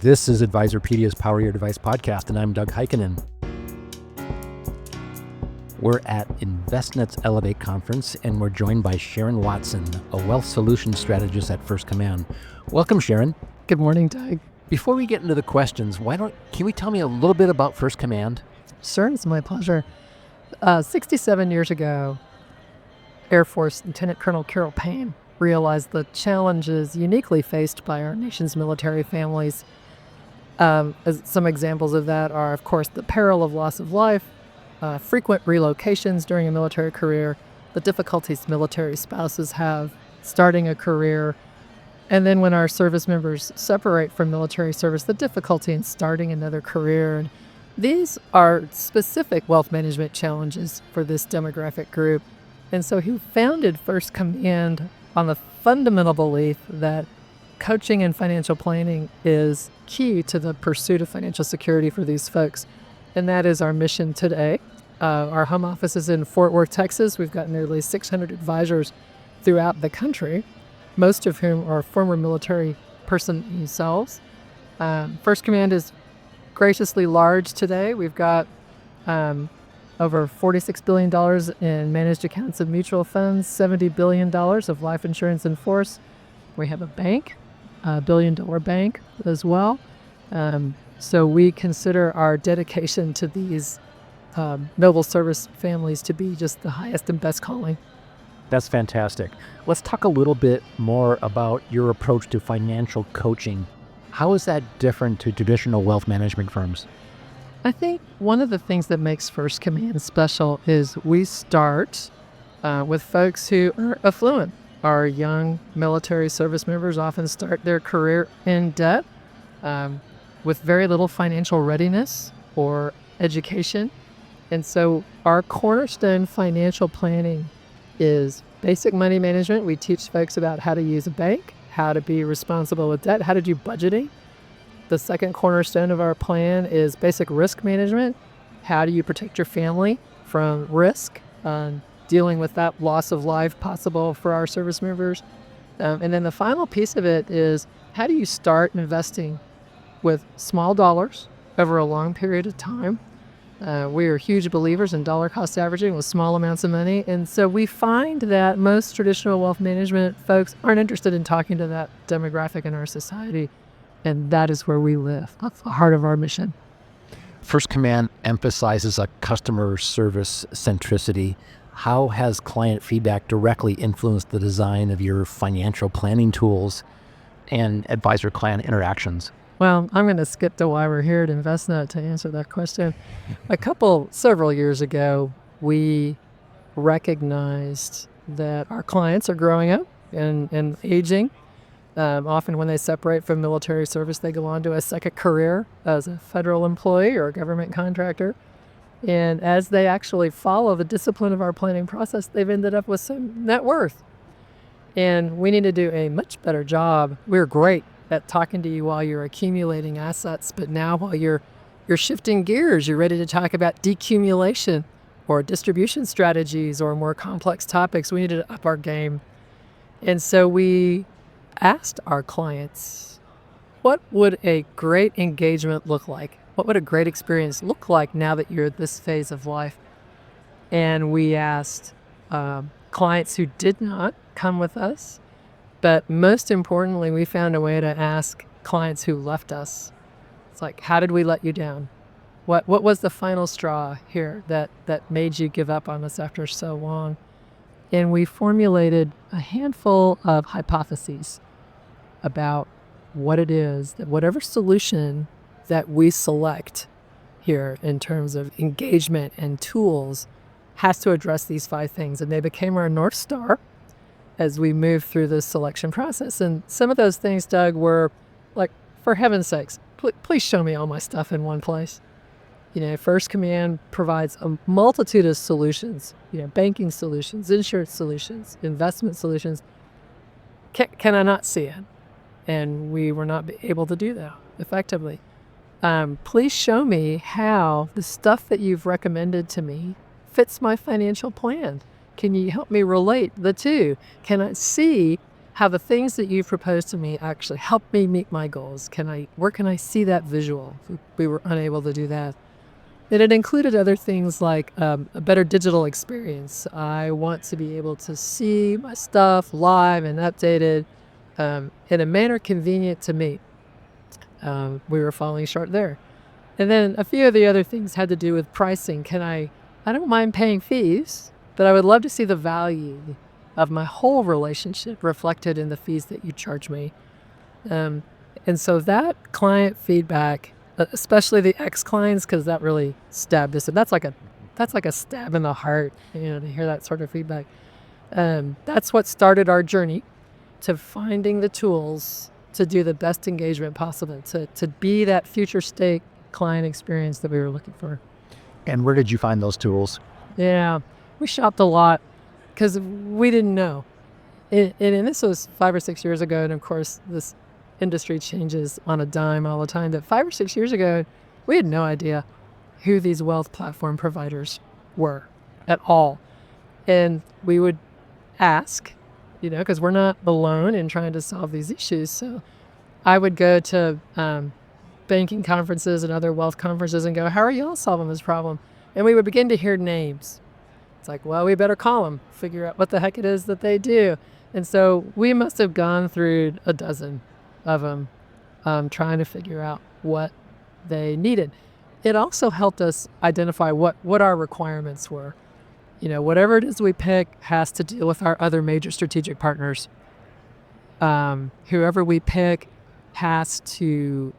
This is Advisorpedia's Power Your Device podcast, and I'm Doug Heikkinen. We're at InvestNet's Elevate Conference, and we're joined by Sharon Watson, a wealth solutions strategist at First Command. Welcome, Sharon. Good morning, Doug. Before we get into the questions, can we tell me a little bit about First Command? Sure, it's my pleasure. 67 years ago, Air Force Lieutenant Colonel Carol Payne realized the challenges uniquely faced by our nation's military families. As some examples of that are, of course, the peril of loss of life, frequent relocations during a military career, the difficulties military spouses have starting a career, and then when our service members separate from military service, the difficulty in starting another career. And these are specific wealth management challenges for this demographic group. And so he founded First Command on the fundamental belief that coaching and financial planning is key to the pursuit of financial security for these folks. And that is our mission today. Our home office is in Fort Worth, Texas. We've got nearly 600 advisors throughout the country, most of whom are former military person themselves. First Command is graciously large today. We've got over $46 billion in managed accounts of mutual funds, $70 billion of life insurance in force. We have a bank, a $1 billion bank as well. So we consider our dedication to these noble service families to be just the highest and best calling. That's fantastic. Let's talk a little bit more about your approach to financial coaching. How is that different to traditional wealth management firms? I think one of the things that makes First Command special is we start with folks who are affluent. Our young military service members often start their career in debt with very little financial readiness or education. And so our cornerstone financial planning is basic money management. We teach folks about how to use a bank, how to be responsible with debt, how to do budgeting. The second cornerstone of our plan is basic risk management. How do you protect your family from risk, dealing with that loss of life possible for our service members? And then the final piece of it is how do you start investing with small dollars over a long period of time? We are huge believers in dollar cost averaging with small amounts of money. And so we find that most traditional wealth management folks aren't interested in talking to that demographic in our society. And that is where we live. That's the heart of our mission. First Command emphasizes a customer service centricity. How has client feedback directly influenced the design of your financial planning tools and advisor-client interactions? Well, I'm going to skip to why we're here at InvestNet to answer that question. Several years ago, we recognized that our clients are growing up and aging. Often when they separate from military service, they go on to a second career as a federal employee or a government contractor. And as they actually follow the discipline of our planning process, they've ended up with some net worth. And we need to do a much better job. We're great at talking to you while you're accumulating assets, but now while you're shifting gears, you're ready to talk about decumulation or distribution strategies or more complex topics. We need to up our game. And so we asked our clients, what would a great engagement look like? What would a great experience look like now that you're at this phase of life? And we asked clients who did not come with us, but most importantly, we found a way to ask clients who left us. It's like, how did we let you down? What was the final straw here that made you give up on us after so long? And we formulated a handful of hypotheses about what it is that whatever solution that we select here in terms of engagement and tools has to address these 5 things. And they became our North Star as we moved through this selection process. And some of those things, Doug, were like, for heaven's sakes, please show me all my stuff in one place. First Command provides a multitude of solutions, banking solutions, insurance solutions, investment solutions. Can I not see it? And we were not able to do that effectively. Please show me how the stuff that you've recommended to me fits my financial plan. Can you help me relate the two? Can I see how the things that you've proposed to me actually help me meet my goals. Where can I see that visual? We were unable to do that. And it included other things like a better digital experience. I want to be able to see my stuff live and updated in a manner convenient to me. We were falling short there. And then a few of the other things had to do with pricing. I don't mind paying fees, but I would love to see the value of my whole relationship reflected in the fees that you charge me. And so that client feedback, especially the ex-clients, because that really stabbed us. And that's like a stab in the heart, to hear that sort of feedback. That's what started our journey to finding the tools to do the best engagement possible, to be that future state client experience that we were looking for. And where did you find those tools? Yeah, we shopped a lot because we didn't know. And this was 5 or 6 years ago. And of course, this industry changes on a dime all the time. But 5 or 6 years ago, we had no idea who these wealth platform providers were at all. And we would ask, because we're not alone in trying to solve these issues. So I would go to banking conferences and other wealth conferences and go, how are y'all solving this problem? And we would begin to hear names. It's like, well, we better call them, figure out what the heck it is that they do. And so we must have gone through a dozen of them trying to figure out what they needed. It also helped us identify what our requirements were. Whatever it is we pick has to deal with our other major strategic partners. Whoever we pick has to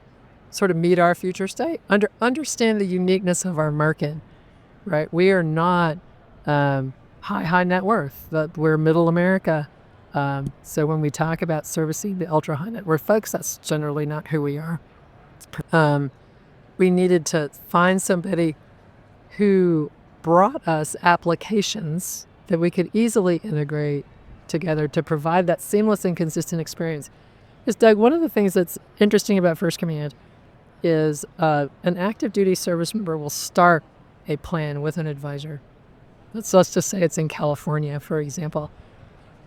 sort of meet our future state, understand the uniqueness of our market, right? We are not high net worth, but we're middle America. So when we talk about servicing the ultra high net worth folks, that's generally not who we are. We needed to find somebody who brought us applications that we could easily integrate together to provide that seamless and consistent experience. Because Doug, one of the things that's interesting about First Command is an active duty service member will start a plan with an advisor. Let's just say it's in California, for example.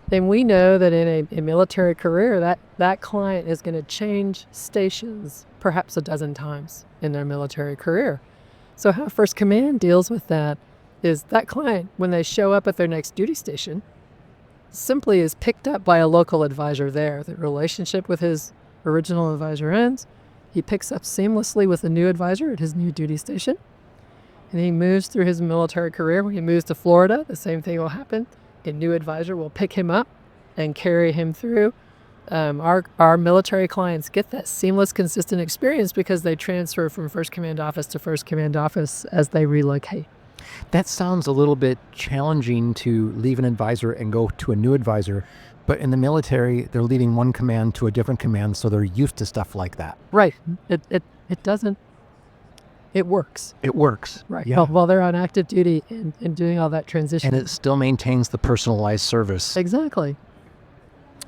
Then we know that in a military career, that client is going to change stations perhaps a dozen times in their military career. So how First Command deals with that is that client, when they show up at their next duty station, simply is picked up by a local advisor there. The relationship with his original advisor ends. He picks up seamlessly with a new advisor at his new duty station. And he moves through his military career. When he moves to Florida, the same thing will happen. A new advisor will pick him up and carry him through. Our military clients get that seamless, consistent experience because they transfer from First Command Office to First Command Office as they relocate. That sounds a little bit challenging to leave an advisor and go to a new advisor. But in the military, they're leaving one command to a different command, so they're used to stuff like that. Right. It doesn't. It works. It works. Right. Yeah. While they're on active duty and doing all that transition. And it still maintains the personalized service. Exactly.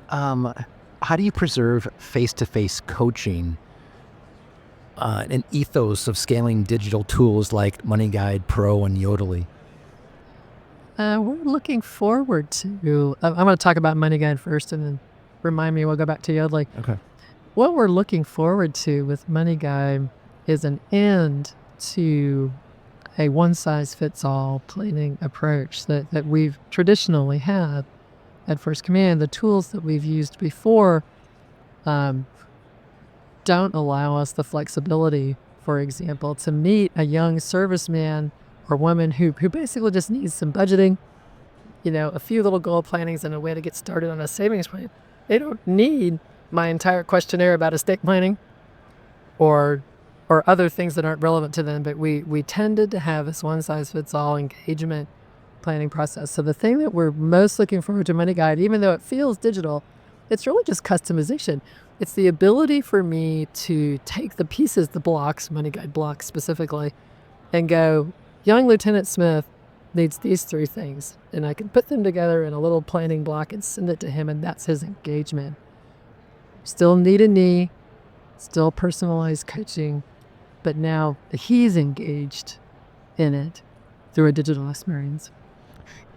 How do you preserve face-to-face coaching, an ethos of scaling digital tools like MoneyGuidePro and Yodlee? We're looking forward to, I'm going to talk about MoneyGuide first and then remind me we'll go back to Yodlee. Okay. What we're looking forward to with MoneyGuide is an end to a one-size-fits-all planning approach that we've traditionally had at First Command. The tools that we've used before don't allow us the flexibility, for example, to meet a young serviceman or woman who basically just needs some budgeting, a few little goal plannings and a way to get started on a savings plan. They don't need my entire questionnaire about estate planning or other things that aren't relevant to them, but we tended to have this one-size-fits-all engagement planning process. So the thing that we're most looking forward to MoneyGuide, even though it feels digital, it's really just customization. It's the ability for me to take the pieces, the blocks, MoneyGuide blocks specifically, and go, young Lieutenant Smith needs these 3 things, and I can put them together in a little planning block and send it to him, and that's his engagement. Still need a knee, still personalized coaching, but now he's engaged in it through a digital experience.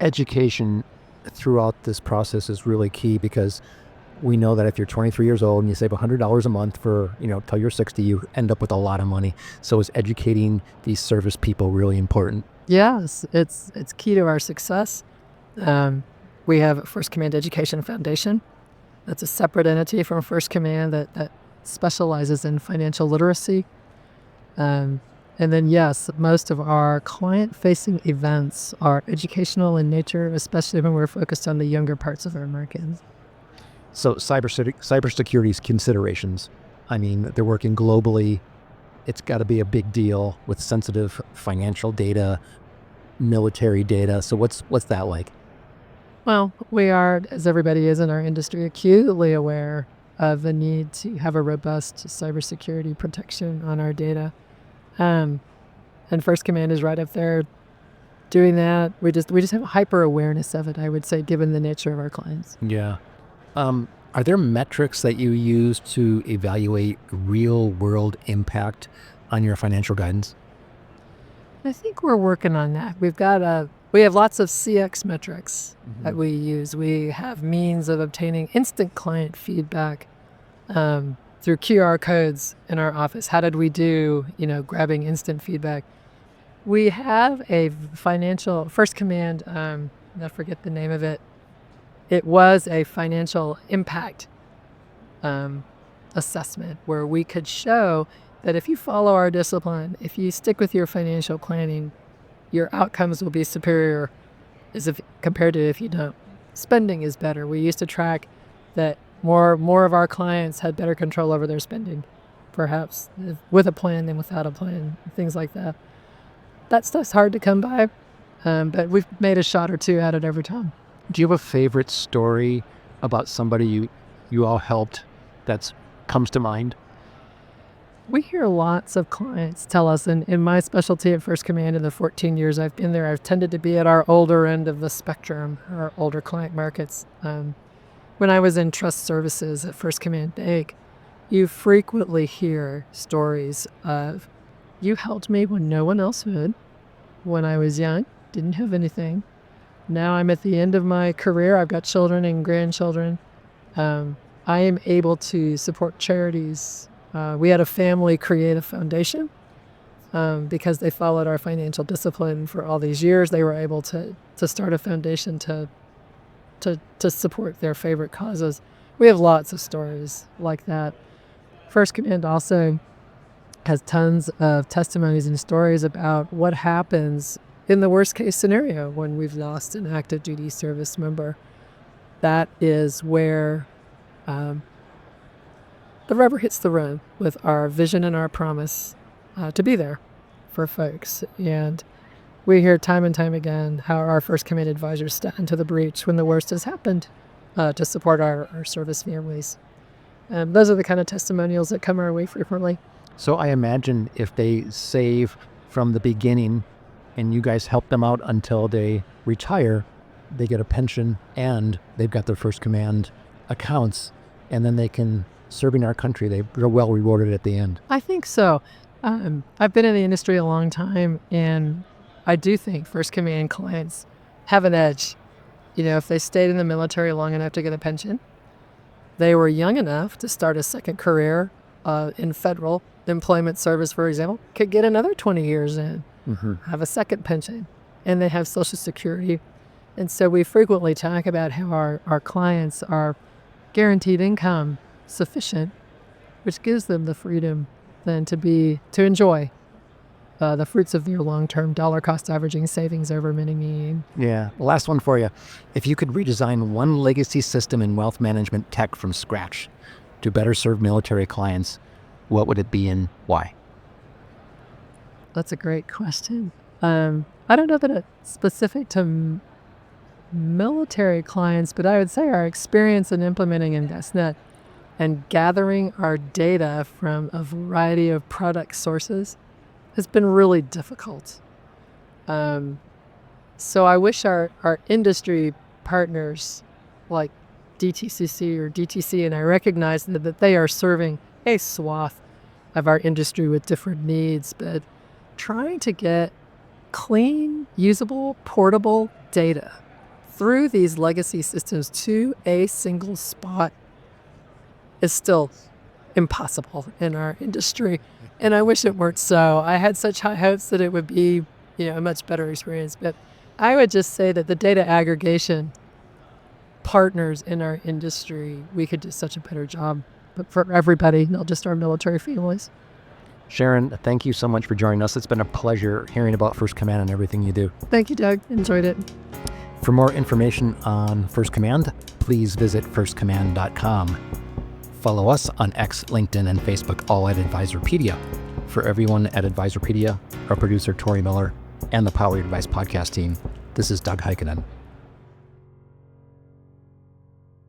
Education throughout this process is really key because we know that if you're 23 years old and you save $100 a month for, till you're 60, you end up with a lot of money. So is educating these service people really important? Yes, it's key to our success. We have First Command Education Foundation. That's a separate entity from First Command that specializes in financial literacy. And then, yes, most of our client-facing events are educational in nature, especially when we're focused on the younger parts of our Americans. So cybersecurity's considerations. I mean, they're working globally. It's got to be a big deal with sensitive financial data, military data. So what's that like? Well, we are, as everybody is in our industry, acutely aware of the need to have a robust cybersecurity protection on our data. And First Command is right up there doing that. We just have a hyper awareness of it, I would say, given the nature of our clients. Yeah. Are there metrics that you use to evaluate real world impact on your financial guidance? I think we're working on that. We have lots of CX metrics that we use. We have means of obtaining instant client feedback through QR codes in our office. How did we do, grabbing instant feedback? We have a financial First Command, I forget the name of it. It was a financial impact assessment where we could show that if you follow our discipline, if you stick with your financial planning, your outcomes will be superior compared to if you don't. Spending is better. We used to track that more of our clients had better control over their spending, perhaps with a plan than without a plan, things like that. That stuff's hard to come by, but we've made a shot or two at it every time. Do you have a favorite story about somebody you all helped that comes to mind? We hear lots of clients tell us, and in my specialty at First Command in the 14 years I've been there, I've tended to be at our older end of the spectrum, our older client markets. When I was in trust services at First Command Bank, you frequently hear stories of, you helped me when no one else would, when I was young, didn't have anything. Now I'm at the end of my career. I've got children and grandchildren. I am able to support charities. We had a family create a foundation because they followed our financial discipline for all these years. They were able to start a foundation to support their favorite causes. We have lots of stories like that. First Command also has tons of testimonies and stories about what happens in the worst case scenario when we've lost an active duty service member. That is where the rubber hits the road with our vision and our promise to be there for folks. And we hear time and time again how our First Command advisors stand into the breach when the worst has happened to support our service families. Those are the kind of testimonials that come our way frequently. So I imagine if they save from the beginning and you guys help them out until they retire, they get a pension and they've got their First Command accounts, and then they can serve in our country. They're well rewarded at the end. I think so. I've been in the industry a long time, and I do think First Command clients have an edge. If they stayed in the military long enough to get a pension, they were young enough to start a second career in federal employment service, for example, could get another 20 years in, have a second pension, and they have Social Security. And so we frequently talk about how our clients are guaranteed income sufficient, which gives them the freedom then to enjoy the fruits of their long-term dollar cost averaging savings over many years. Yeah. Last one for you. If you could redesign one legacy system in wealth management tech from scratch to better serve military clients, what would it be and why? That's a great question. I don't know that it's specific to military clients, but I would say our experience in implementing InvestNet and gathering our data from a variety of product sources has been really difficult. So I wish our industry partners like DTCC or DTC, and I recognize that they are serving a swath of our industry with different needs, but trying to get clean, usable, portable data through these legacy systems to a single spot is still impossible in our industry. And I wish it weren't so. I had such high hopes that it would be, a much better experience. But I would just say that the data aggregation partners in our industry, we could do such a better job, but for everybody, not just our military families. Sharon, thank you so much for joining us. It's been a pleasure hearing about First Command and everything you do. Thank you, Doug. Enjoyed it. For more information on First Command, please visit firstcommand.com. Follow us on X, LinkedIn, and Facebook, all at Advisorpedia. For everyone at Advisorpedia, our producer Tori Miller, and the Power Your Advice podcast team, this is Doug Heikkinen.